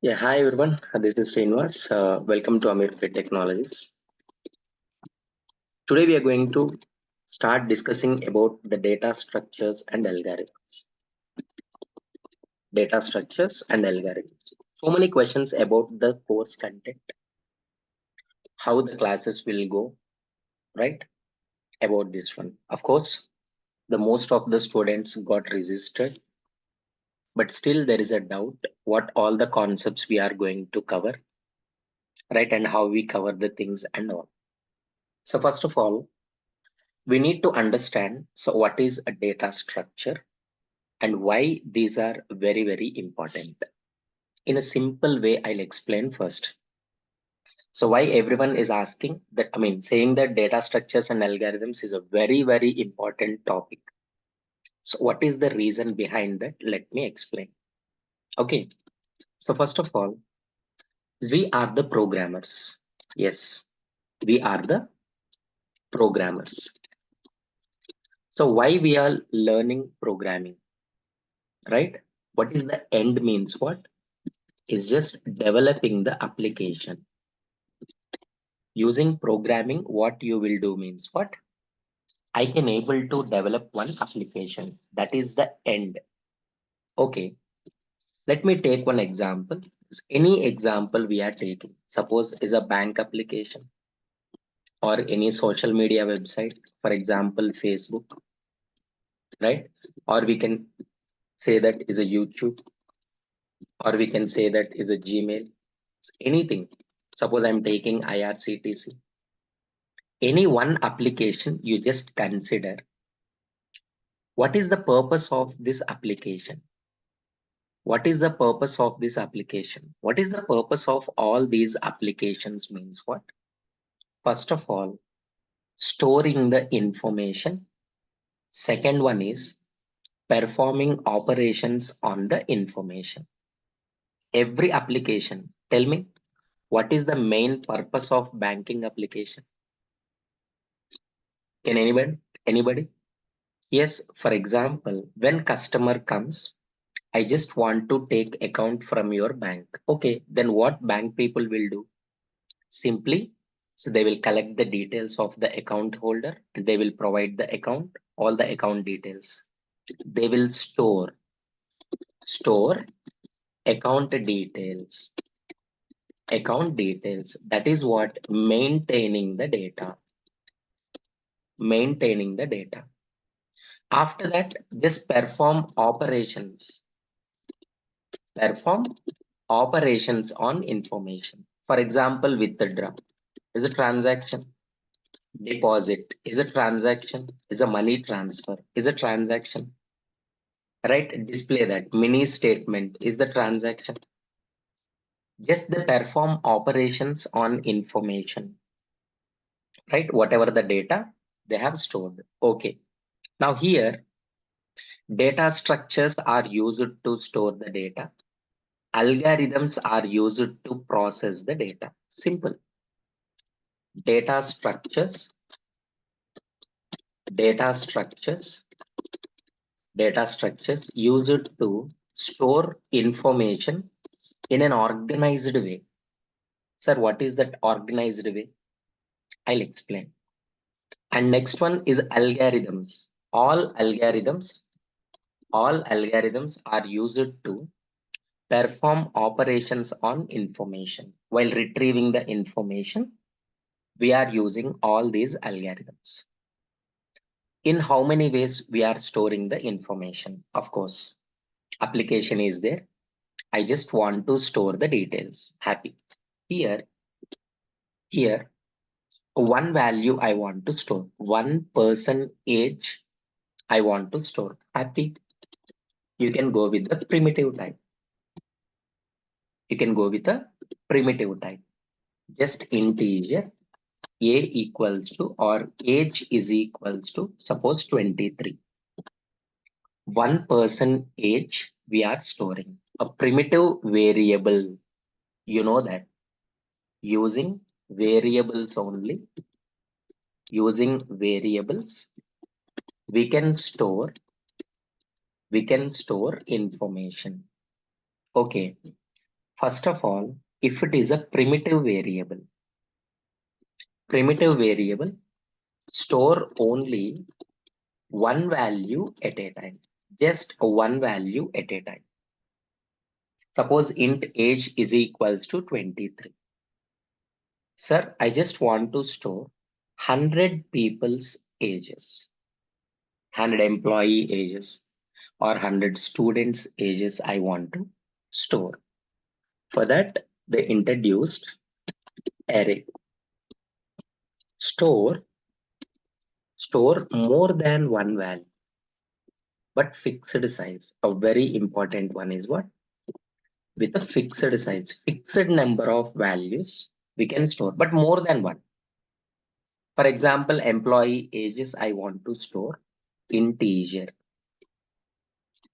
Yeah, hi everyone. This is Srinivas. Welcome to Ameerpet Technologies. Today we are going to start discussing about the data structures and algorithms. Data structures and algorithms. So many questions about the course content, how the classes will go, right? About this one. Of course, the most of the students got registered, but still there is a doubt what all the concepts we are going to cover, right? And how we cover the things and all. So first of all, we need to understand what is a data structure and why these are very important. In a simple way, I'll explain first. So why everyone is asking that, saying that data structures and algorithms is a very important topic. So what is the reason behind that? Let me explain. Okay. So first of all, we are the programmers. Yes, we are the programmers. So why we are learning programming, right? What is the end means what? Is just developing the application. Using programming, what you will do means what? I can able to develop one application. That is the end. Okay, let me take one example. Any example we are taking, suppose is a bank application or any social media website, for example, Facebook, right? Or we can say that is a YouTube, or we can say that is a Gmail, anything. Suppose I'm taking IRCTC. Any one application you just consider what is the purpose of this application. What is the purpose of this application? What is the purpose of all these applications means what? First of all, storing the information. Second one is performing operations on the information. Every application, tell me, what is the main purpose of banking application? Can anybody? Yes, for example, when customer comes, I just want to take account from your bank. Okay, then what bank people will do? Simply, so they will collect the details of the account holder and they will provide the account, all the account details. They will store account details, account details. That is what maintaining the data. After that, just perform operations on information. For example, withdraw is a transaction, deposit is a transaction, is a money transfer, is a transaction, right? Display that mini statement is the transaction. Just the perform operations on information, right? Whatever the data they have stored. Okay. Now here, data structures are used to store the data. Algorithms are used to process the data. Simple. Data structures, data structures, data structures used to store information in an organized way. Sir, what is that organized way? I'll explain. And next one is algorithms. All algorithms are used to perform operations on information. While retrieving the information, we are using all these algorithms. In how many ways we are storing the information? Of course, application is there. I just want to store the details. Happy. Here, here, one value I want to store. One person age I want to store. Happy. You can go with the primitive type. You can go with a primitive type. Just integer a equals to or age is equals to suppose 23. One person age we are storing. A primitive variable. You know that using variables only, using variables, we can store information. Okay. First of all, if it is a primitive variable, store only one value at a time, just one value at a time. Suppose int age is equals to 23. Sir, I just want to store 100 people's ages, 100 employee ages or 100 students ages I want to store. For that, they introduced array. Store more than one value, but fixed size. A very important one is what? With a fixed size, fixed number of values we can store, but more than one. For example, employee ages, I want to store integer.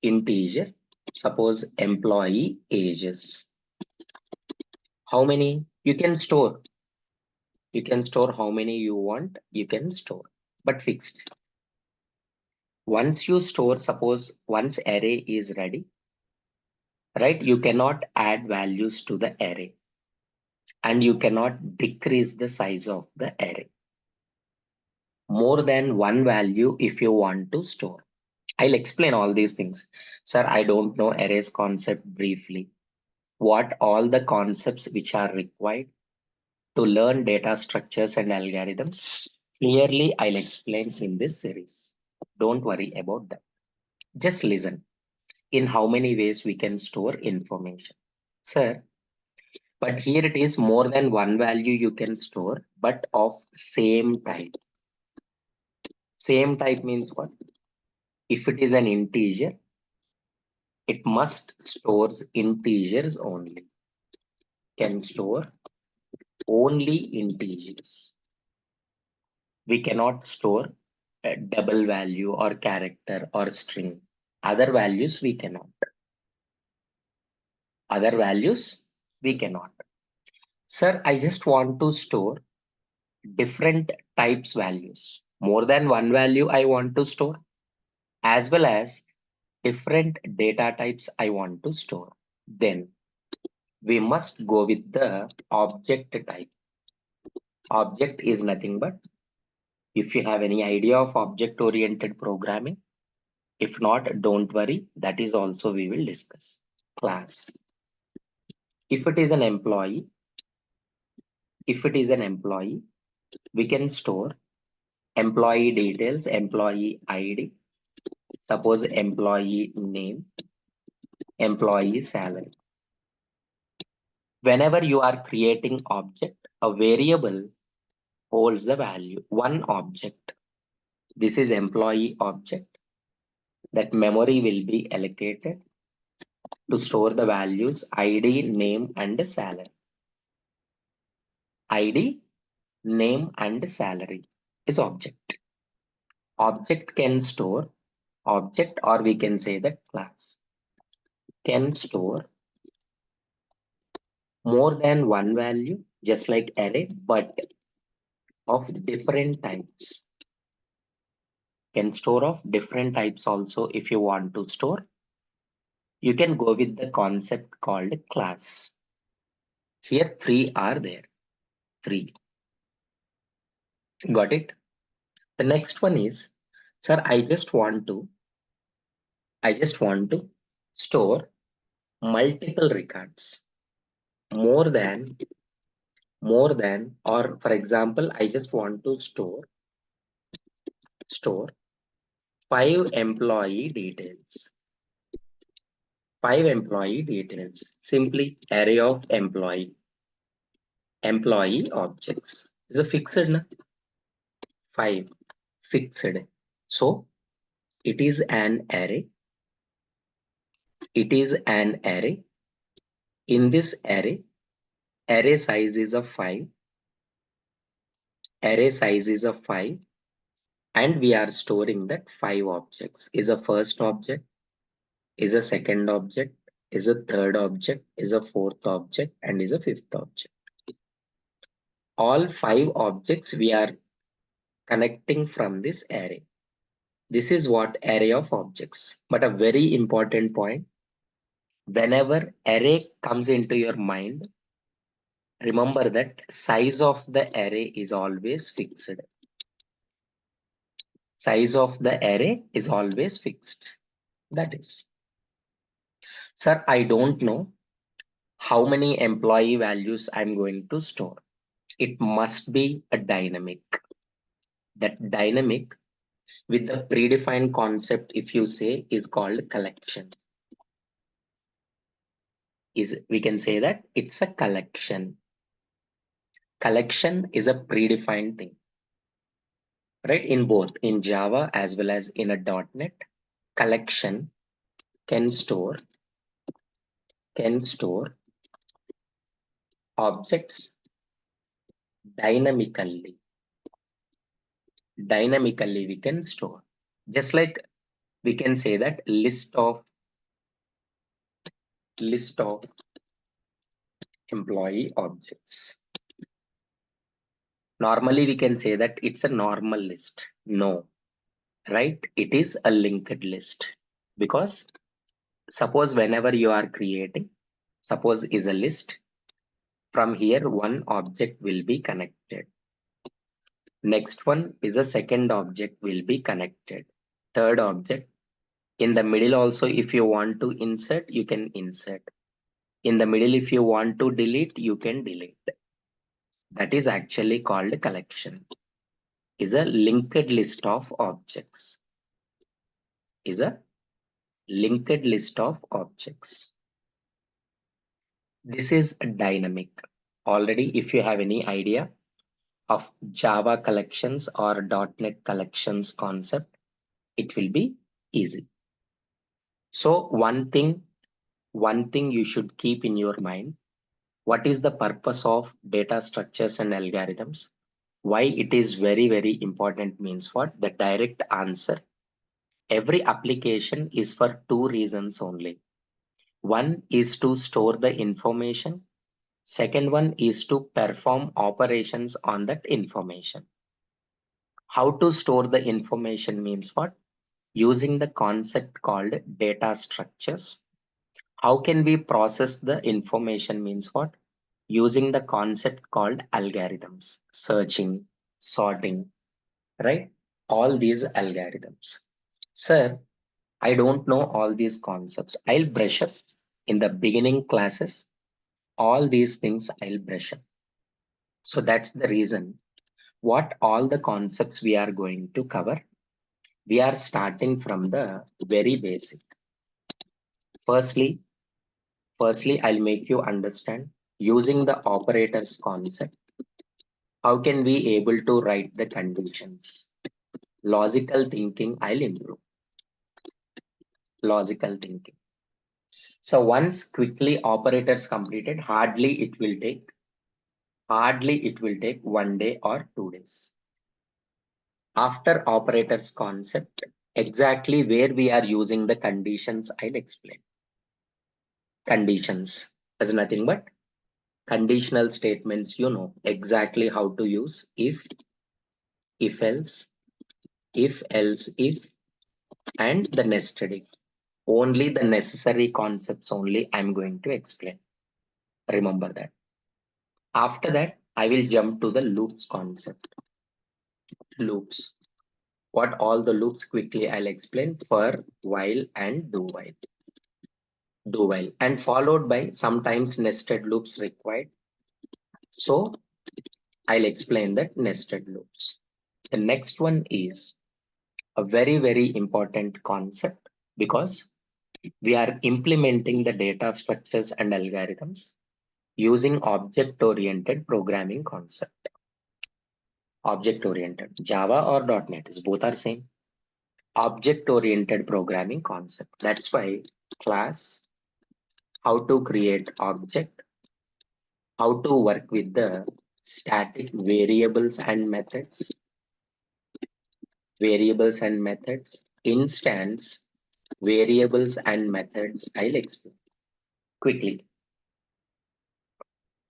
Integer. Suppose employee ages. How many you can store? You can store how many you want, you can store, but fixed. Once you store, suppose once array is ready, right? You cannot add values to the array and you cannot decrease the size of the array. More than one value if you want to store. I'll explain all these things. Sir, I don't know arrays concept briefly. What all the concepts which are required to learn data structures and algorithms? Clearly, I'll explain in this series. Don't worry about that. Just listen. In how many ways we can store information? Sir, but here it is more than one value you can store, but of same type. Same type means what? If it is an integer, it must stores integers only. Can store only integers. We cannot store a double value or character or string. Other values we cannot. Other values we cannot. Sir, I just want to store different types values. More than one value I want to store, as well as different data types I want to store. Then we must go with the object type. Object is nothing but, if you have any idea of object oriented programming, if not, don't worry, that is also we will discuss. Class. If it is an employee, we can store employee details, employee ID, suppose employee name, employee salary. Whenever you are creating object, a variable holds the value, one object. This is employee object. That memory will be allocated to store the values ID, name, and salary. ID, name, and salary is object. Object can store, object, or we can say that class can store more than one value, just like array, but of different types. Can store of different types also. If you want to store, you can go with the concept called class. Here three are there. Three. Got it? The next one is, sir, I just want to store multiple records. More than, or for example, I just want to store five employee details. Five employee details. Simply array of employee objects. Is a fixed, na? Five fixed. So it is an array. It is an array. In this array size is a 5. Array size is a 5. And we are storing that 5 objects. Is a first object, is a second object, is a third object, is a fourth object, and is a fifth object. All 5 objects we are connecting from this array. This is what array of objects. But a very important point, Whenever array comes into your mind, remember that size of the array is always fixed. Size of the array is always fixed. That is, sir, I don't know how many employee values I'm going to store. It must be a dynamic. That dynamic with the predefined concept, if you say, is called collection. Is we can say that it's a collection. Collection is a predefined thing, right? In both in Java as well as in a .NET, collection can store objects dynamically. Dynamically we can store. Just like we can say that list of employee objects. Normally we can say that it's a normal list. No, right? It is a linked list because suppose whenever you are creating, suppose is a list, from here one object will be connected. Next one is a second object will be connected. Third object. In the middle also, if you want to insert, you can insert. In the middle, if you want to delete, you can delete. That is actually called collection. Is a linked list of objects. Is a linked list of objects. This is a dynamic. Already, if you have any idea of Java collections or .NET collections concept, it will be easy. So one thing you should keep in your mind, what is the purpose of data structures and algorithms? Why it is very, very important means what? The direct answer. Every application is for two reasons only. One is to store the information. Second one is to perform operations on that information. How to store the information means what? Using the concept called data structures. How can we process the information means what? Using the concept called algorithms, searching, sorting, right? All these algorithms. Sir, I don't know all these concepts. I'll brush up in the beginning classes. All these things I'll brush up. So that's the reason what all the concepts we are going to cover. We are starting from the very basic. Firstly, I'll make you understand using the operators concept. How can we able to write the conditions? Logical thinking, I'll improve. Logical thinking. So once quickly operators completed, hardly it will take 1 day or 2 days. After operators concept, exactly where we are using the conditions, I'll explain. Conditions is nothing but conditional statements. You know exactly how to use if else, if, and the nested if. Only the necessary concepts only I'm going to explain. Remember that. After that, I will jump to the loops concept. Loops. What all the loops quickly I'll explain for while and do while. Do while and followed by sometimes nested loops required. So I'll explain that nested loops. The next one is a very, very important concept because we are implementing the data structures and algorithms using object-oriented programming concept. Object-oriented, Java or .NET is both are same. Object-oriented programming concept. That's why class, how to create object, how to work with the static variables and methods, instance, variables and methods. I'll explain quickly.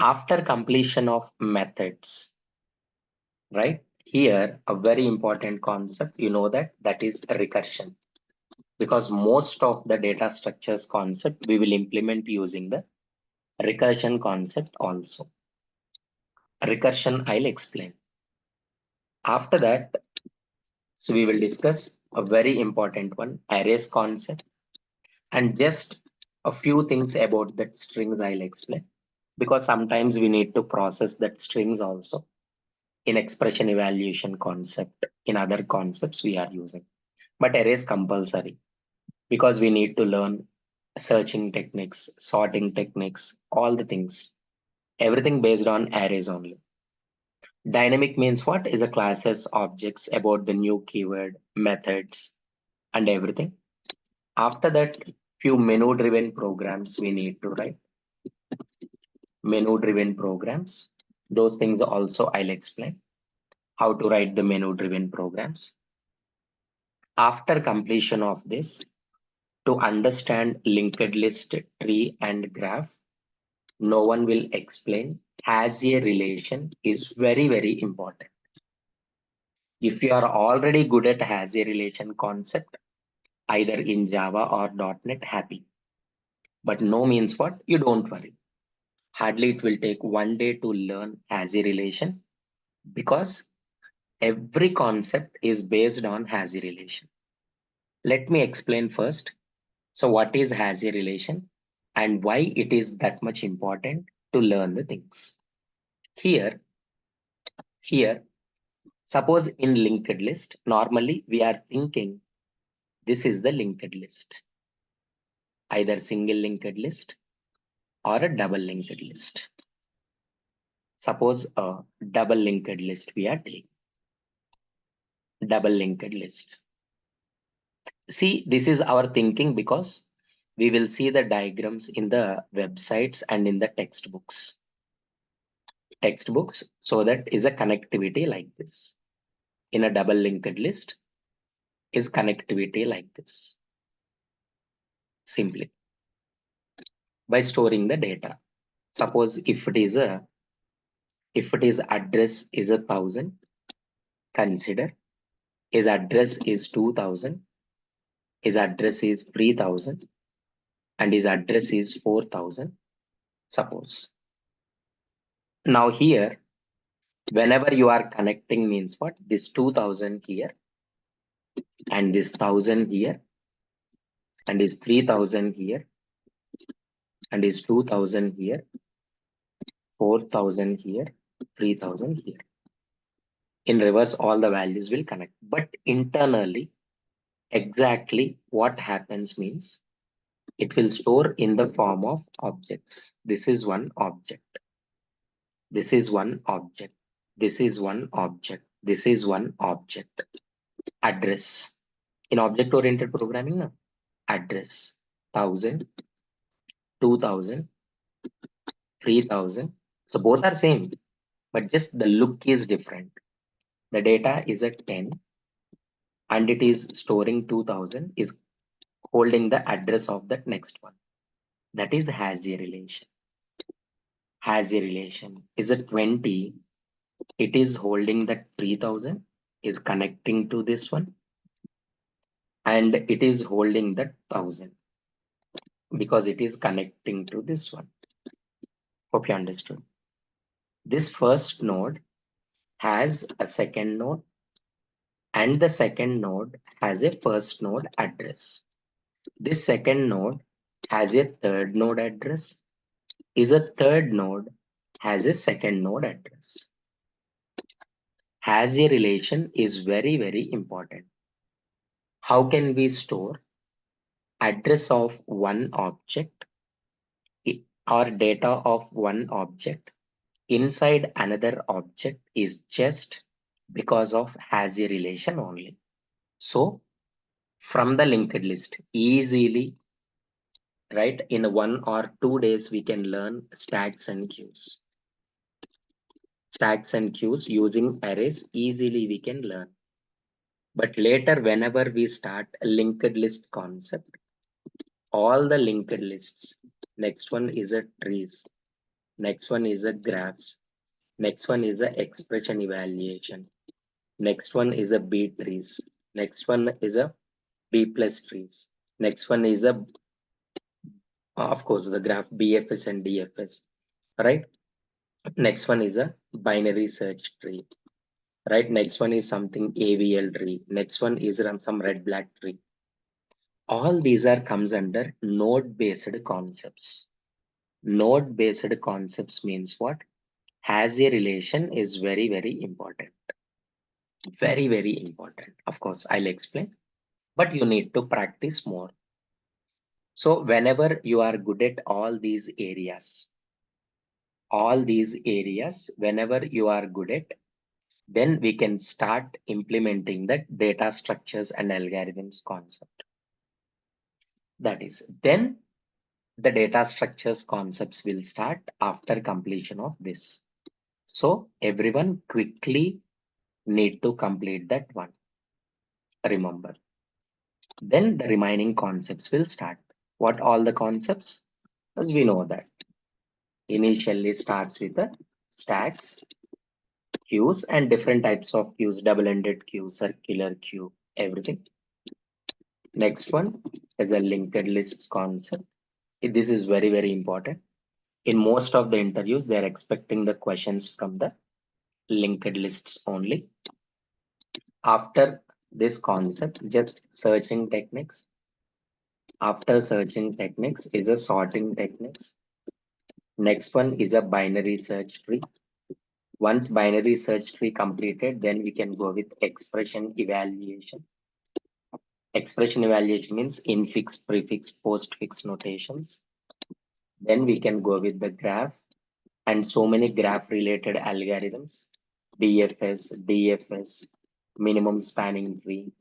After completion of methods, right? Here, a very important concept, you know that is recursion. because most of the data structures concept we will implement using the recursion concept also. Recursion I'll explain. After that, so we will discuss a very important one, arrays concept, and just a few things about that strings I'll explain, because sometimes we need to process that strings also in expression evaluation concept, in other concepts we are using. But arrays compulsory because we need to learn searching techniques, sorting techniques, all the things, everything based on arrays only. Dynamic means what is a classes objects about the new keyword methods and everything. After that, few menu driven programs we need to write. Menu driven programs, those things also I'll explain how to write the menu driven programs. After completion of this, to understand linked list, tree and graph, no one will explain, has a relation is very, very important. If you are already good at has a relation concept, either in Java or .NET, happy. But no means what? You don't worry. Hardly it will take 1 day to learn has a relation, because every concept is based on has a relation. Let me explain first. So what is has a relation and why it is that much important to learn the things. Here, here, suppose in linked list, normally we are thinking this is the linked list, either single linked list or a double linked list. Suppose a double linked list we are taking. Double linked list. See, this is our thinking because we will see the diagrams in the websites and in the textbooks. Textbooks, so that is a connectivity like this. In a double linked list is connectivity like this. Simply by storing the data. Suppose if it is address is 1,000, consider his address is 2,000, his address is 3,000, and his address is 4,000. Suppose. Now here, whenever you are connecting means what? This 2,000 here, and this 1,000 here, and this 3,000 here, and this 2,000 here, 4,000 here, 3,000 here. In reverse, all the values will connect. But internally, exactly what happens means it will store in the form of objects. This is one object. This is one object. This is one object. This is one object. Address. In object oriented programming, no? Address 1,000, 2,000, 3,000. So both are same, but just the look is different. The data is at 10 and it is storing 2,000, is holding the address of that next one. That is has a relation. Has a relation. Is it 20? It is holding that 3,000, is connecting to this one, and it is holding that 1,000 because it is connecting to this one. Hope you understood. This first node has a second node, and the second node has a first node address. This second node has a third node address, is a third node has a second node address. Has a relation is very, very important. How can we store address of one object or data of one object inside another object is just because of has a relation only. So from the linked list, easily, right, in 1 or 2 days we can learn stacks and queues. Stacks and queues using arrays, easily we can learn. But later, whenever we start a linked list concept, all the linked lists, next one is a trees, next one is a graphs, next one is a expression evaluation, next one is a B trees, next one is a B plus trees. Next one is a, of course, the graph BFS and DFS, right? Next one is a binary search tree, right? Next one is something AVL tree. Next one is some red black tree. All these are comes under node based concepts. Node based concepts means what? Has a relation is very, very important. Very, very important. Of course, I'll explain, but you need to practice more. So whenever you are good at all these areas, whenever you are good at, then we can start implementing the data structures and algorithms concept. That is, then the data structures concepts will start after completion of this. So everyone quickly need to complete that one. Remember, then the remaining concepts will start. What all the concepts? As we know that initially it starts with the stacks, queues, and different types of queues, double-ended queue, circular queue, everything. Next one is a linked lists concept. This is very, very important. In most of the interviews, they are expecting the questions from the linked lists only. After this concept, just searching techniques. After searching techniques is a sorting techniques. Next one is a binary search tree. Once binary search tree completed, then we can go with expression evaluation. Expression evaluation means infix, prefix, postfix notations. Then we can go with the graph and so many graph related algorithms, BFS, DFS, minimum spanning tree,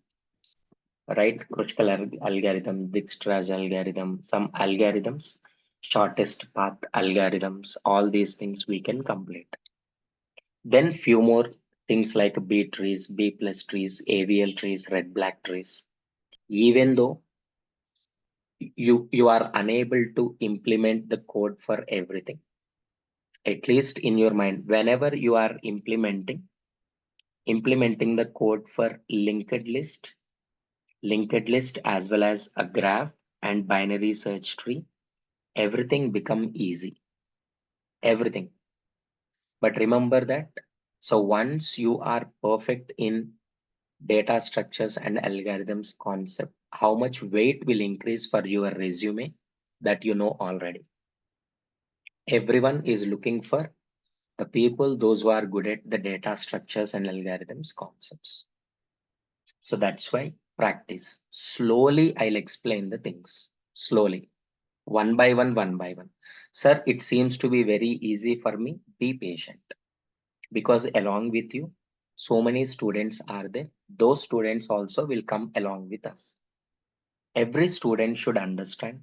right? Kruskal algorithm, Dijkstra's algorithm, some algorithms, shortest path algorithms, all these things we can complete. Then few more things like B trees, B plus trees, AVL trees, red black trees. Even though you are unable to implement the code for everything, at least in your mind, whenever you are implementing the code for linked list as well as a graph and binary search tree, everything become easy. Everything. But remember that. So once you are perfect in data structures and algorithms concept, how much weight will increase for your resume that you know already. Everyone is looking for the people, those who are good at the data structures and algorithms concepts. So that's why practice. Slowly, I'll explain the things. Slowly. One by one, one by one. Sir, it seems to be very easy for me. Be patient. Because along with you, so many students are there. Those students also will come along with us. Every student should understand,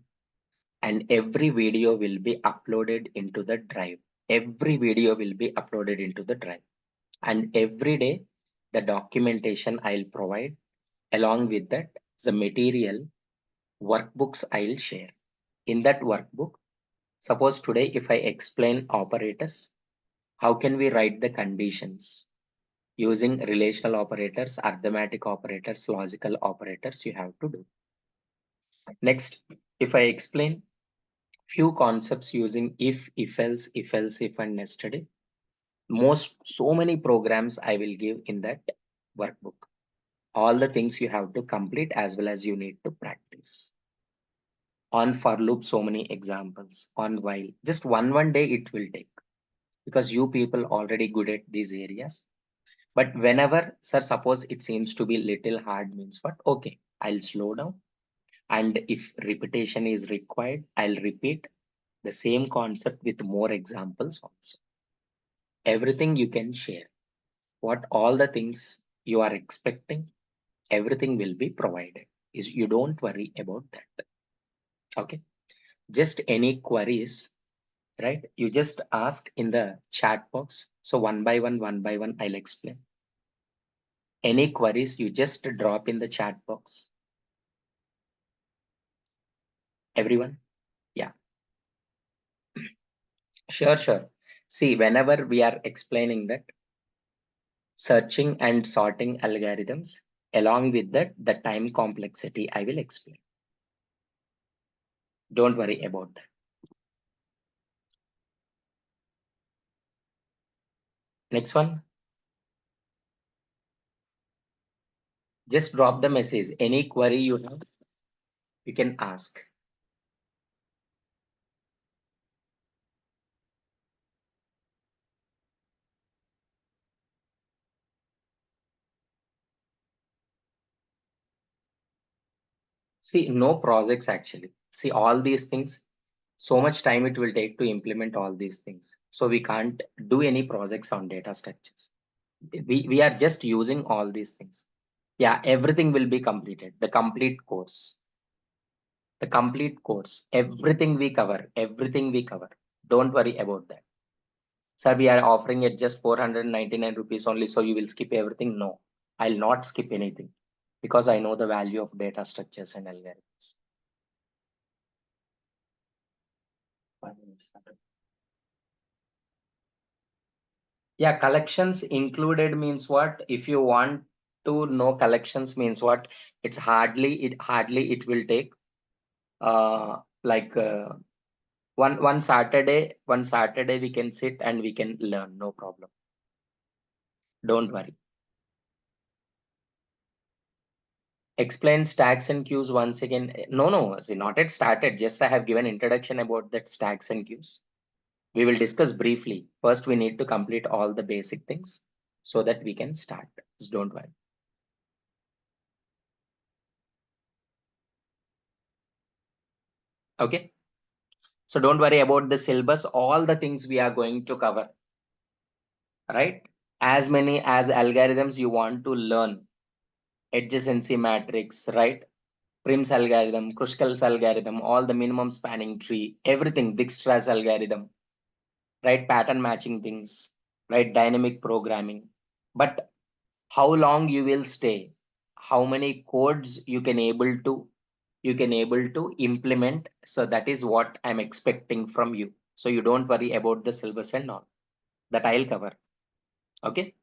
and every video will be uploaded into the drive. Every video will be uploaded into the drive. And every day, the documentation I'll provide. Along with that, the material workbooks I'll share. In that workbook, suppose today if I explain operators, how can we write the conditions? Using relational operators, arithmetic operators, logical operators, you have to do. Next, if I explain few concepts using if else, if and nested if, so many programs I will give in that workbook. All the things you have to complete as well as you need to practice. On for loop, so many examples. On while, just one day it will take, because you people already good at these areas. But whenever, sir, suppose it seems to be little hard means what? Okay, I'll slow down. And if repetition is required, I'll repeat the same concept with more examples also. Everything you can share. What all the things you are expecting, everything will be provided. Is you don't worry about that. Okay. Just any queries, right? You just ask in the chat box. So one by one, I'll explain. Any queries, you just drop in the chat box. Everyone? Yeah, sure. See, whenever we are explaining that searching and sorting algorithms, Along with that, the time complexity I will explain. Don't worry about that. Next one, just drop the message. Any query you have, you can ask. See, no projects actually. See, all these things, so much time it will take to implement all these things. So we can't do any projects on data structures. We are just using all these things. Yeah, everything will be completed. The complete course. The complete course. Everything we cover. Everything we cover. Don't worry about that. Sir, we are offering it just 499 rupees only, so you will skip everything. No, I'll not skip anything because I know the value of data structures and algorithms. 5 minutes. Yeah, collections included means what? If you want to know collections means what? It's hardly it will take like one Saturday we can sit and we can learn, no problem. Don't worry. Explain stacks and queues once again. No, see, not yet started. Just I have given introduction about that stacks and queues. We will discuss briefly. First, we need to complete all the basic things so that we can start. Just don't worry. Okay. So don't worry about the syllabus. All the things we are going to cover, right? As many as algorithms you want to learn, adjacency matrix, right? Prim's algorithm, Kruskal's algorithm, all the minimum spanning tree, everything, Dijkstra's algorithm, right? Pattern matching things, right? Dynamic programming. But how long you will stay, how many codes you can able to implement. So that is what I'm expecting from you. So you don't worry about the syllabus and all that I'll cover. Okay.